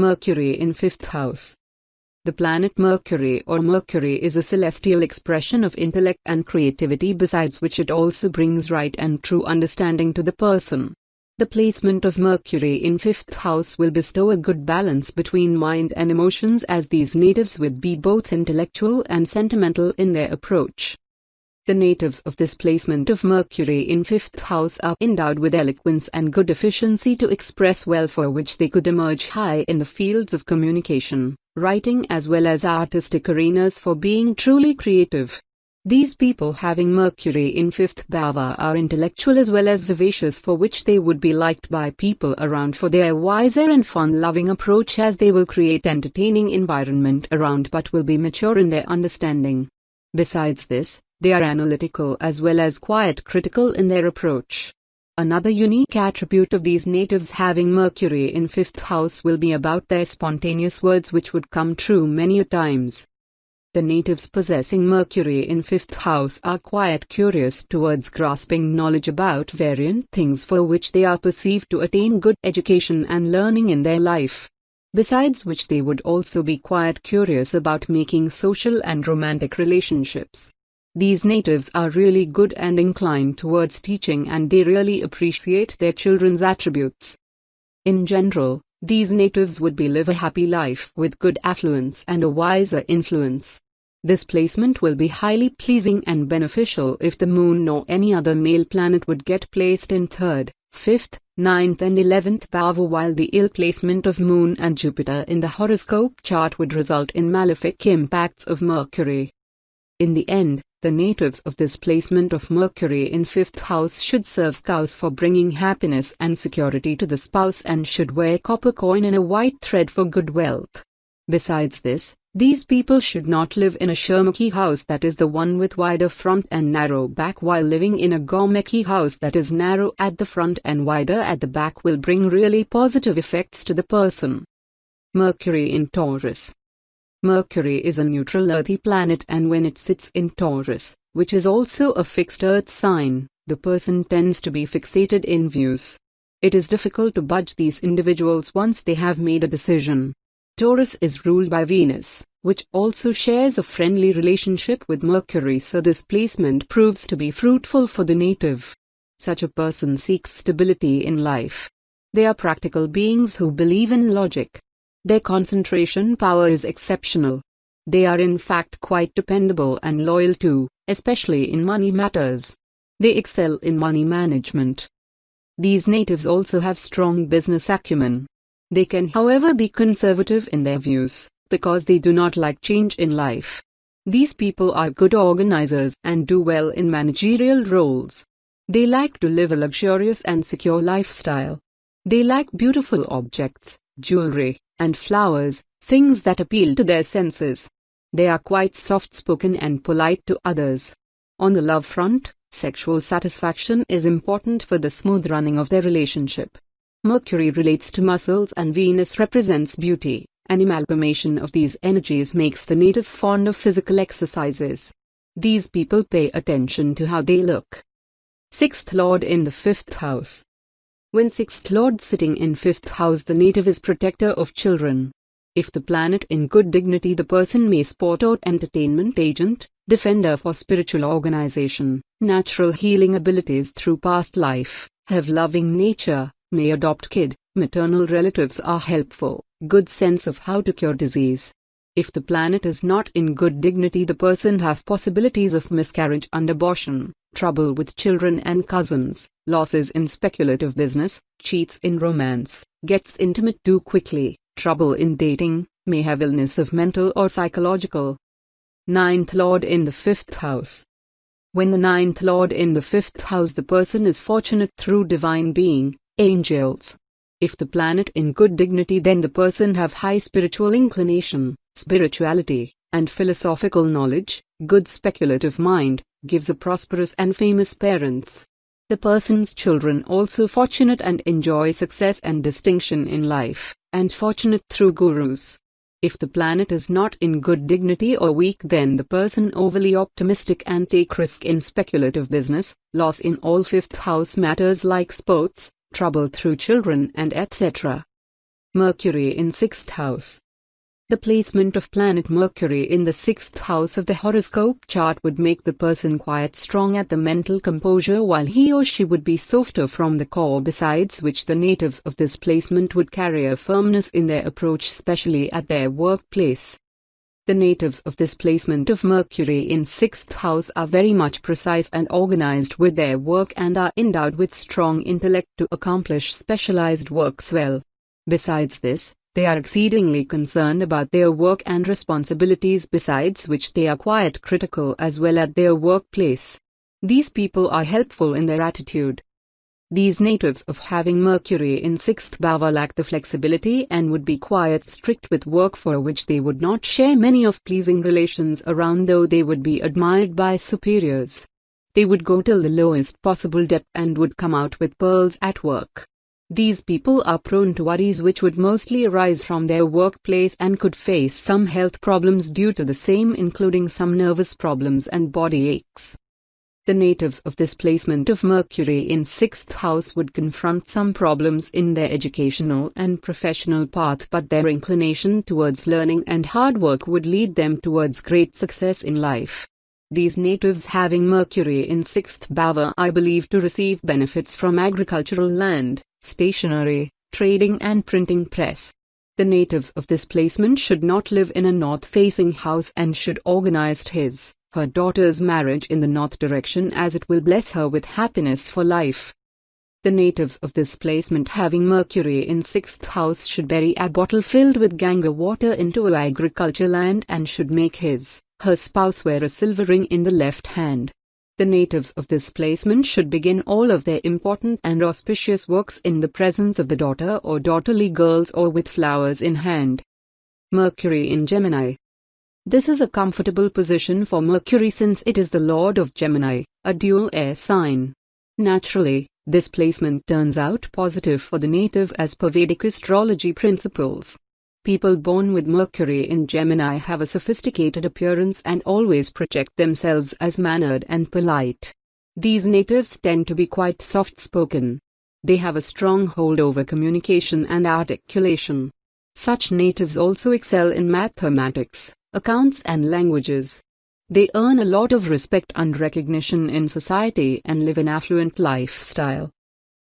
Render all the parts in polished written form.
Mercury in 5th house. The planet Mercury or Mercury is a celestial expression of intellect and creativity, besides which it also brings right and true understanding to the person. The placement of Mercury in 5th house will bestow a good balance between mind and emotions, as these natives would be both intellectual and sentimental in their approach. The natives of this placement of Mercury in 5th house are endowed with eloquence and good efficiency to express well, for which they could emerge high in the fields of communication, writing as well as artistic arenas for being truly creative. These people having Mercury in 5th bhava are intellectual as well as vivacious, for which they would be liked by people around for their wiser and fun-loving approach, as they will create entertaining environment around but will be mature in their understanding. Besides this, they are analytical as well as quite critical in their approach. Another unique attribute of these natives having Mercury in 5th house will be about their spontaneous words, which would come true many a times. The natives possessing Mercury in 5th house are quite curious towards grasping knowledge about variant things, for which they are perceived to attain good education and learning in their life. Besides which they would also be quite curious about making social and romantic relationships. These natives are really good and inclined towards teaching, and they really appreciate their children's attributes. In general, these natives would live a happy life with good affluence and a wiser influence. This placement will be highly pleasing and beneficial if the moon or any other male planet would get placed in 3rd, 5th, 9th and 11th bhava, while the ill placement of Moon and Jupiter in the horoscope chart would result in malefic impacts of Mercury. In the end, the natives of this placement of Mercury in 5th house should serve cows for bringing happiness and security to the spouse, and should wear copper coin in a white thread for good wealth. Besides this, these people should not live in a Sharmukhi house, that is the one with wider front and narrow back, while living in a Gaumukhi house, that is narrow at the front and wider at the back, will bring really positive effects to the person. Mercury in Taurus. Mercury is a neutral earthy planet, and when it sits in Taurus, which is also a fixed earth sign, the person tends to be fixated in views. It is difficult to budge these individuals once they have made a decision. Taurus is ruled by Venus, which also shares a friendly relationship with Mercury, so this placement proves to be fruitful for the native. Such a person seeks stability in life. They are practical beings who believe in logic. Their concentration power is exceptional. They are in fact quite dependable and loyal too, especially in money matters. They excel in money management. These natives also have strong business acumen. They can, however, be conservative in their views, because they do not like change in life. These people are good organizers and do well in managerial roles. They like to live a luxurious and secure lifestyle. They like beautiful objects, jewelry, and flowers, things that appeal to their senses. They are quite soft-spoken and polite to others. On the love front, sexual satisfaction is important for the smooth running of their relationship. Mercury relates to muscles and Venus represents beauty. An amalgamation of these energies makes the native fond of physical exercises. These people pay attention to how they look. 6th Lord in the 5th house. When 6th Lord sitting in 5th house, the native is protector of children. If the planet in good dignity, the person may sport out entertainment agent, defender for spiritual organization, natural healing abilities through past life, have loving nature, may adopt kid, maternal relatives are helpful, good sense of how to cure disease. If the planet is not in good dignity, the person have possibilities of miscarriage and abortion, trouble with children and cousins, losses in speculative business, cheats in romance, gets intimate too quickly, trouble in dating, may have illness of mental or psychological. 9th Lord in the 5th house. When the 9th Lord in the 5th house, the person is fortunate through divine being, angels. If the planet in good dignity, then the person have high spiritual inclination, spirituality, and philosophical knowledge, good speculative mind, gives a prosperous and famous parents. The person's children also fortunate and enjoy success and distinction in life, and fortunate through gurus. If the planet is not in good dignity or weak, then the person overly optimistic and take risk in speculative business, loss in all 5th house matters like sports, trouble through children and etc. Mercury in 6th house. The placement of planet Mercury in the 6th house of the horoscope chart would make the person quite strong at the mental composure, while he or she would be softer from the core, besides which the natives of this placement would carry a firmness in their approach, especially at their workplace. The natives of this placement of Mercury in 6th house are very much precise and organized with their work and are endowed with strong intellect to accomplish specialized works well. Besides this, they are exceedingly concerned about their work and responsibilities, besides which they are quite critical as well at their workplace. These people are helpful in their attitude. These natives of having Mercury in 6th bhava lack the flexibility and would be quite strict with work, for which they would not share many of pleasing relations around, though they would be admired by superiors. They would go till the lowest possible depth and would come out with pearls at work. These people are prone to worries which would mostly arise from their workplace and could face some health problems due to the same, including some nervous problems and body aches. The natives of this placement of Mercury in 6th house would confront some problems in their educational and professional path, but their inclination towards learning and hard work would lead them towards great success in life. These natives having Mercury in 6th bhava are believed to receive benefits from agricultural land, stationery, trading and printing press. The natives of this placement should not live in a north-facing house and should organize her daughter's marriage in the north direction, as it will bless her with happiness for life. The natives of this placement having Mercury in 6th house should bury a bottle filled with Ganga water into a agriculture land and should make her spouse wear a silver ring in the left hand. The natives of this placement should begin all of their important and auspicious works in the presence of the daughter or daughterly girls or with flowers in hand. Mercury in Gemini. This is a comfortable position for Mercury since it is the lord of Gemini, a dual air sign. Naturally, this placement turns out positive for the native as per Vedic astrology principles. People born with Mercury in Gemini have a sophisticated appearance and always project themselves as mannered and polite. These natives tend to be quite soft-spoken. They have a strong hold over communication and articulation. Such natives also excel in mathematics, accounts and languages. They earn a lot of respect and recognition in society and live an affluent lifestyle.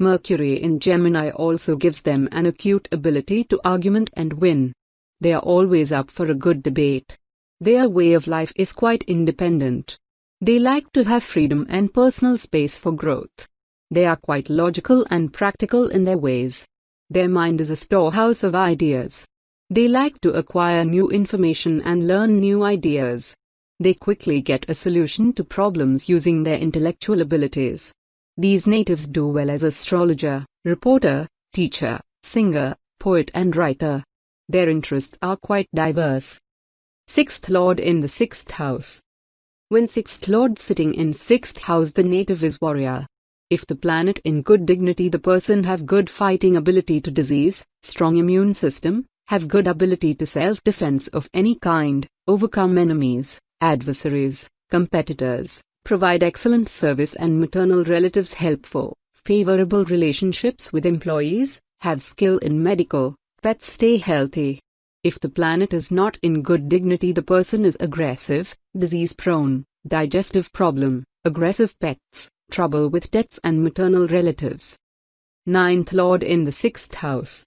Mercury in Gemini also gives them an acute ability to argument and win. They are always up for a good debate. Their way of life is quite independent. They like to have freedom and personal space for growth. They are quite logical and practical in their ways. Their mind is a storehouse of ideas. They like to acquire new information and learn new ideas. They quickly get a solution to problems using their intellectual abilities. These natives do well as astrologer, reporter, teacher, singer, poet and writer. Their interests are quite diverse. 6th Lord in the 6th house. When 6th Lord sitting in 6th house, the native is warrior. If the planet in good dignity, the person have good fighting ability to disease, strong immune system, have good ability to self-defense of any kind, overcome enemies, adversaries, competitors, provide excellent service and maternal relatives helpful, favorable relationships with employees, have skill in medical, pets stay healthy. If the planet is not in good dignity, the person is aggressive, disease-prone, digestive problem, aggressive pets, trouble with debts and maternal relatives. 9th Lord in the 6th house.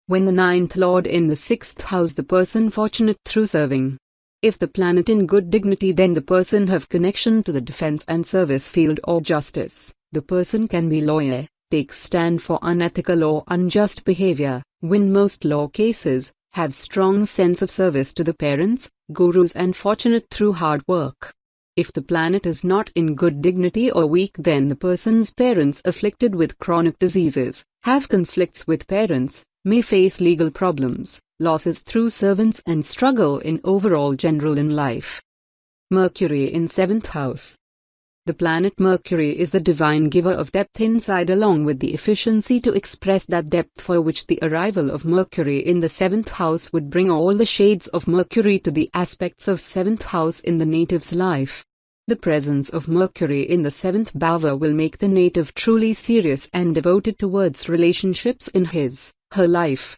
When the 9th Lord in the 6th house, the person fortunate through serving. If the planet in good dignity, then the person have connection to the defense and service field or justice. The person can be lawyer, take stand for unethical or unjust behavior, win most law cases, have strong sense of service to the parents, gurus and fortunate through hard work. If the planet is not in good dignity or weak, then the person's parents afflicted with chronic diseases, have conflicts with parents, may face legal problems, losses through servants and struggle in overall general in life. Mercury in 7th house. The planet Mercury is the divine giver of depth inside, along with the efficiency to express that depth, for which the arrival of Mercury in the 7th house would bring all the shades of Mercury to the aspects of 7th house in the native's life. The presence of Mercury in the 7th bhava will make the native truly serious and devoted towards relationships in his/her life.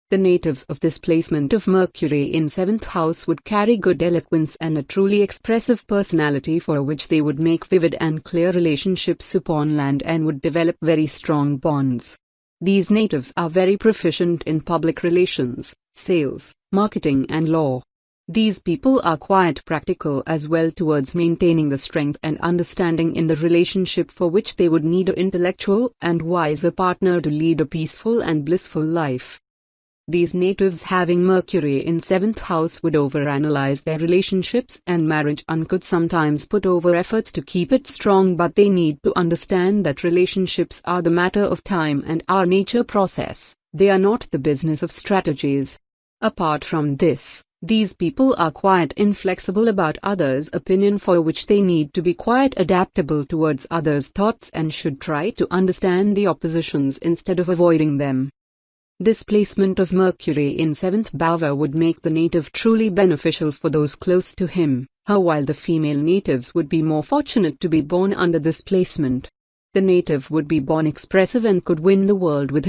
The natives of this placement of Mercury in 7th house would carry good eloquence and a truly expressive personality for which they would make vivid and clear relationships upon land and would develop very strong bonds. These natives are very proficient in public relations, sales, marketing and law. These people are quite practical as well towards maintaining the strength and understanding in the relationship for which they would need an intellectual and wiser partner to lead a peaceful and blissful life. These natives having Mercury in 7th house would overanalyze their relationships and marriage and could sometimes put over efforts to keep it strong, but they need to understand that relationships are the matter of time and are nature process, they are not the business of strategies. Apart from this, these people are quite inflexible about others' opinion, for which they need to be quite adaptable towards others' thoughts and should try to understand the oppositions instead of avoiding them. This placement of Mercury in 7th bhava would make the native truly beneficial for those close to him, while the female natives would be more fortunate to be born under this placement. The native would be born expressive and could win the world with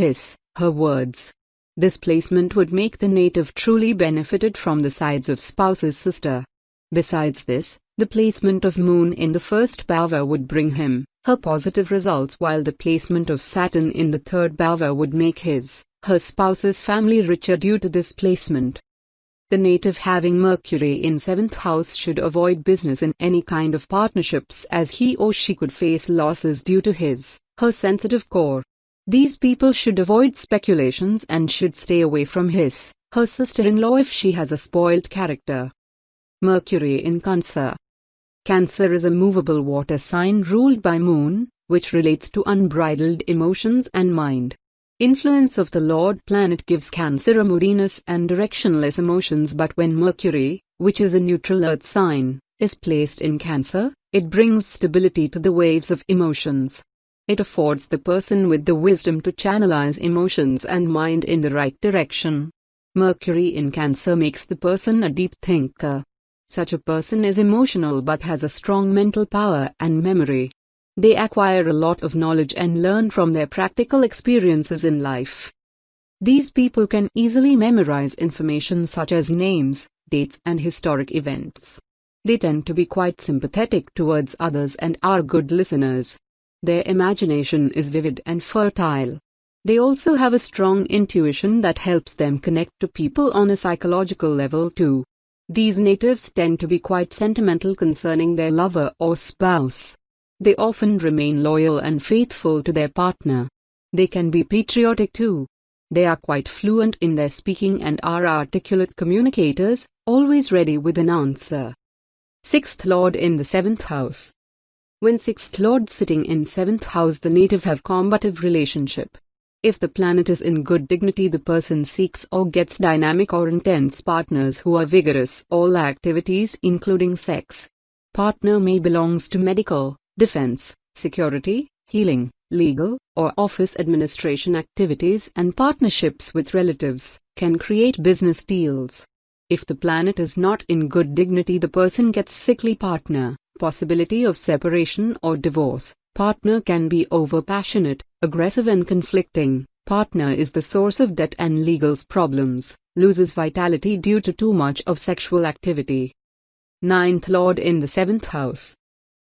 her words. This placement would make the native truly benefited from the sides of spouse's sister. Besides this, the placement of Moon in the 1st bhava would bring him her positive results, while the placement of Saturn in the 3rd bhava would make her spouse's family richer due to this placement. The native having Mercury in 7th house should avoid business in any kind of partnerships, as he or she could face losses due to her sensitive core. These people should avoid speculations and should stay away from her sister-in-law if she has a spoiled character. Mercury in Cancer. Cancer is a movable water sign ruled by Moon, which relates to unbridled emotions and mind. Influence of the Lord planet gives Cancer a moodiness and directionless emotions, but when Mercury, which is a neutral earth sign, is placed in Cancer, it brings stability to the waves of emotions. It affords the person with the wisdom to channelize emotions and mind in the right direction. Mercury in Cancer makes the person a deep thinker. Such a person is emotional but has a strong mental power and memory. They acquire a lot of knowledge and learn from their practical experiences in life. These people can easily memorize information such as names, dates and historic events. They tend to be quite sympathetic towards others and are good listeners. Their imagination is vivid and fertile. They also have a strong intuition that helps them connect to people on a psychological level too. These natives tend to be quite sentimental concerning their lover or spouse. They often remain loyal and faithful to their partner. They can be patriotic too. They are quite fluent in their speaking and are articulate communicators, always ready with an answer. 6th Lord in the 7th house. When 6th Lord sitting in 7th house, the native have combative relationship. If the planet is in good dignity, the person seeks or gets dynamic or intense partners who are vigorous all activities including sex. Partner may belongs to medical, defense, security, healing, legal, or office administration activities, and partnerships with relatives can create business deals. If the planet is not in good dignity, the person gets sickly partner, possibility of separation or divorce. Partner can be over-passionate, aggressive and conflicting. Partner is the source of debt and legal problems, loses vitality due to too much of sexual activity. 9th Lord in the 7th house.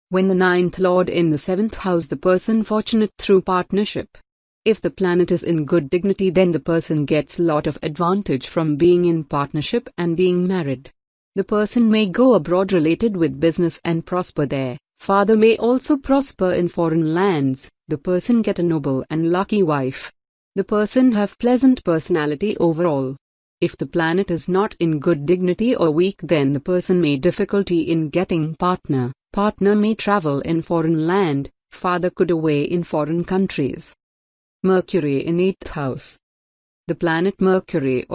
When the 9th Lord in the 7th house, the person fortunate through partnership. If the planet is in good dignity, then the person gets lot of advantage from being in partnership and being married. The person may go abroad related with business and prosper there. Father may also prosper in foreign lands. The person get a noble and lucky wife. The person have pleasant personality overall. If the planet is not in good dignity or weak, then the person may difficulty in getting partner. Partner may travel in foreign land. Father could away in foreign countries. Mercury in 8th house. The planet Mercury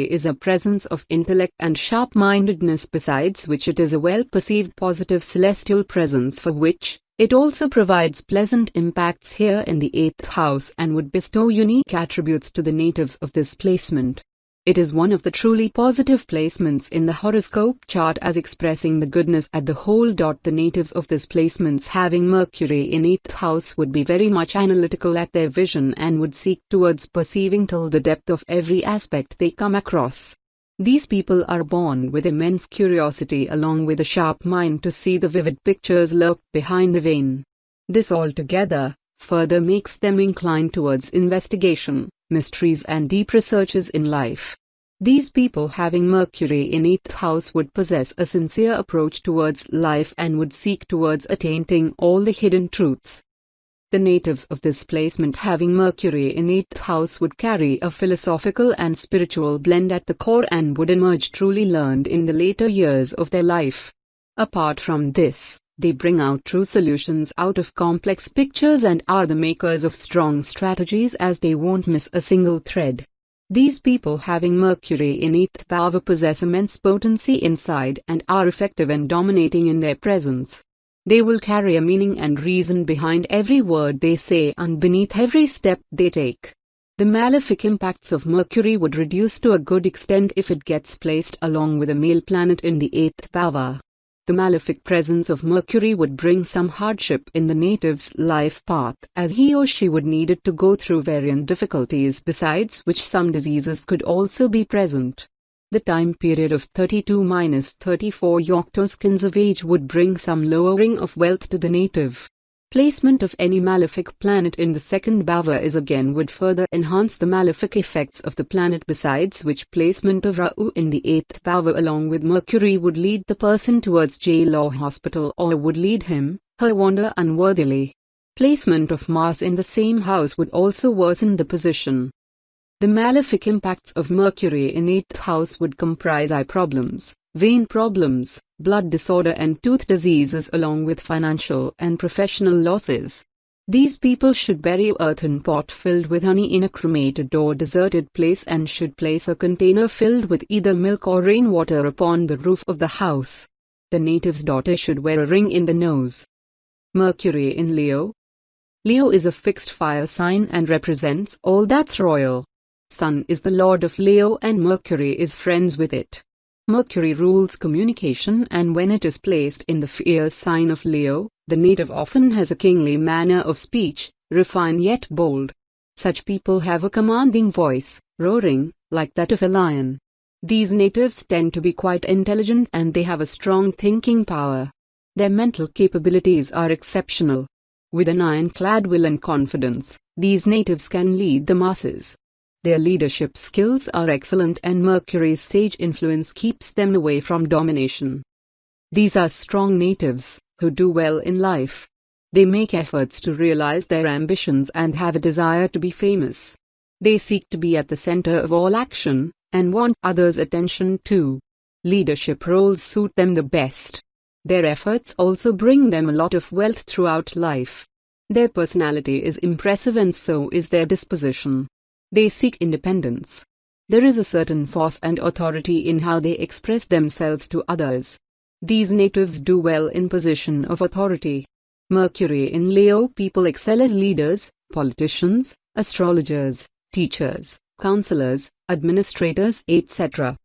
is a presence of intellect and sharp-mindedness, besides which it is a well-perceived positive celestial presence for which it also provides pleasant impacts here in the 8th house and would bestow unique attributes to the natives of this placement. It is one of the truly positive placements in the horoscope chart as expressing the goodness at the whole. The natives of this placements having Mercury in 8th house would be very much analytical at their vision and would seek towards perceiving till the depth of every aspect they come across. These people are born with immense curiosity along with a sharp mind to see the vivid pictures lurked behind the vein. This altogether further makes them inclined towards investigation, mysteries and deep researches in life. These people having Mercury in 8th house would possess a sincere approach towards life and would seek towards attaining all the hidden truths. The natives of this placement having Mercury in 8th house would carry a philosophical and spiritual blend at the core and would emerge truly learned in the later years of their life. Apart from this, they bring out true solutions out of complex pictures and are the makers of strong strategies as they won't miss a single thread. These people having Mercury in 8th power possess immense potency inside and are effective and dominating in their presence. They will carry a meaning and reason behind every word they say and beneath every step they take. The malefic impacts of Mercury would reduce to a good extent if it gets placed along with a male planet in the 8th power. The malefic presence of Mercury would bring some hardship in the native's life path as he or she would need it to go through various difficulties besides which some diseases could also be present. The time period of 32-34 octoskins of age would bring some lowering of wealth to the native. Placement of any malefic planet in the 2nd bhava is again would further enhance the malefic effects of the planet besides which placement of Rahu in the 8th bhava along with Mercury would lead the person towards jail or hospital or would lead him, her wander unworthily. Placement of Mars in the same house would also worsen the position. The malefic impacts of Mercury in 8th house would comprise eye problems, vein problems, blood disorder and tooth diseases along with financial and professional losses. These people should bury an earthen pot filled with honey in a cremated or deserted place and should place a container filled with either milk or rainwater upon the roof of the house. The native's daughter should wear a ring in the nose. Mercury in Leo. Leo is a fixed fire sign and represents all that's royal. Sun is the lord of Leo and Mercury is friends with it. Mercury rules communication and when it is placed in the fierce sign of Leo, the native often has a kingly manner of speech, refined yet bold. Such people have a commanding voice, roaring, like that of a lion. These natives tend to be quite intelligent and they have a strong thinking power. Their mental capabilities are exceptional. With an ironclad will and confidence, these natives can lead the masses. Their leadership skills are excellent and Mercury's sage influence keeps them away from domination. These are strong natives, who do well in life. They make efforts to realize their ambitions and have a desire to be famous. They seek to be at the center of all action, and want others' attention too. Leadership roles suit them the best. Their efforts also bring them a lot of wealth throughout life. Their personality is impressive and so is their disposition. They seek independence. There is a certain force and authority in how they express themselves to others. These natives do well in position of authority. Mercury in Leo people excel as leaders, politicians, astrologers, teachers, counselors, administrators, etc.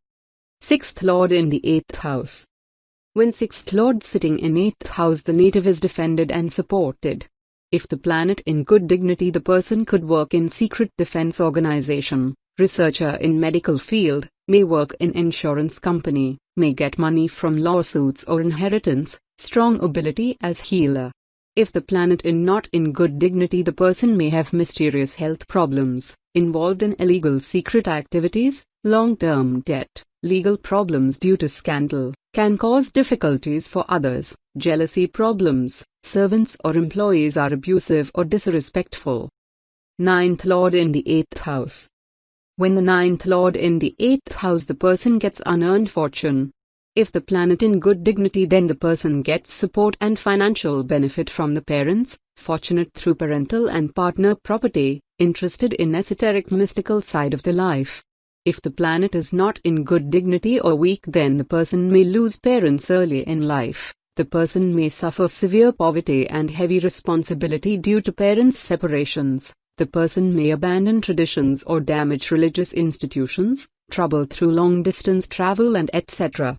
6th Lord in the 8th house. When 6th Lord sitting in 8th house the native is defended and supported. If the planet in good dignity the person could work in secret defense organization, researcher in medical field, may work in insurance company, may get money from lawsuits or inheritance, strong ability as healer. If the planet in not in good dignity the person may have mysterious health problems, involved in illegal secret activities, long-term debt, legal problems due to scandal, can cause difficulties for others, jealousy problems, servants or employees are abusive or disrespectful. 9th Lord in the 8th house. When the 9th Lord in the 8th house the person gets unearned fortune. If the planet in good dignity then the person gets support and financial benefit from the parents, fortunate through parental and partner property, interested in esoteric mystical side of the life. If the planet is not in good dignity or weak then the person may lose parents early in life. The person may suffer severe poverty and heavy responsibility due to parents' separations. The person may abandon traditions or damage religious institutions. trouble through long distance travel and etc.